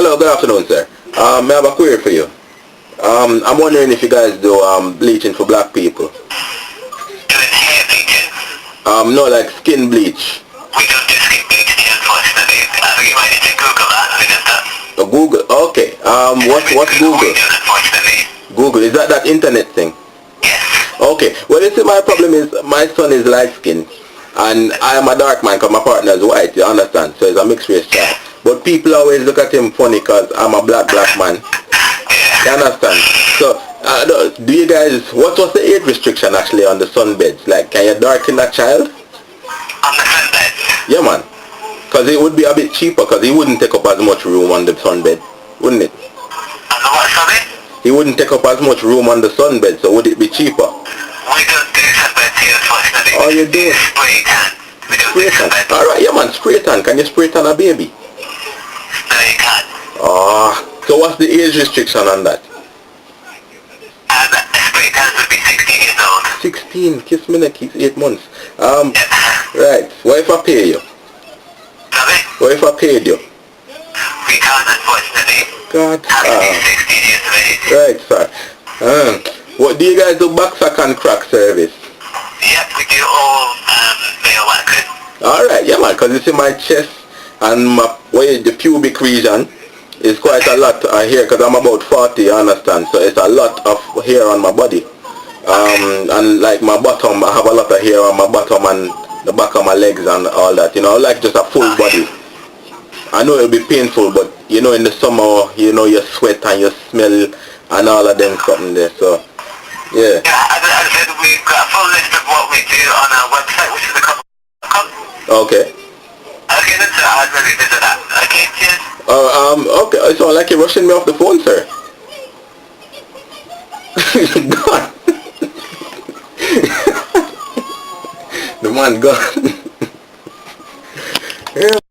Hello, good afternoon, sir. I have a query for you. I'm wondering if you guys do bleaching for black people. Doing hair bleaching? No, like skin bleach. We don't do skin bleaching, unfortunately. I think you might need to Google that. I think it's that. Google. Okay. What's Google? We don't, unfortunately. Google. Is that internet thing? Yes. Okay. Well, you see, my problem is my son is light skinned and I am a dark man because my partner is white. You understand? So it's a mixed race child. But people always look at him funny because I'm a black man. You understand? So, do you guys, what was the age restriction actually on the sunbeds? Like, can you darken a child? On the sunbeds? Yeah, man. Because it would be a bit cheaper because he wouldn't take up as much room on the sunbed, wouldn't it? On the what, sorry? He wouldn't take up as much room on the sunbed, so would it be cheaper? We don't do sunbeds here, unfortunately. Oh, you do? Spray tan. We don't Spray do tan. sunbeds. Alright, yeah, man, spray tan. Can you spray tan a baby? No, you can't. So what's the age restriction on that? Spray tans would be 16 years old. 16. Kiss me neck, he's 8 months. Yeah. Right. What if I pay you? Sorry? What if I paid you? We can't, unfortunately. God. Have to be 16 years of age. Right, sir. What do you guys do? Backsack and crack service? Yep, we do all male waxing. Alright, yeah, man, because you see my chest and the pubic region is quite a lot of hair because I'm about 40, you understand? So it's a lot of hair on my body. And like my bottom, I have a lot of hair on my bottom and the back of my legs and all that. You know, I like just a full body. I know it'll be painful, but you know, in the summer, you know, you sweat and you smell and all of them something there. So, yeah. Yeah, as I said, we've got a full list of what we do on our website, which is the.com. Okay. Okay, then, sir, I'll really visit that. Okay, cheers. Okay, it sounds like you're rushing me off the phone, sir. God. The man gone. Yeah.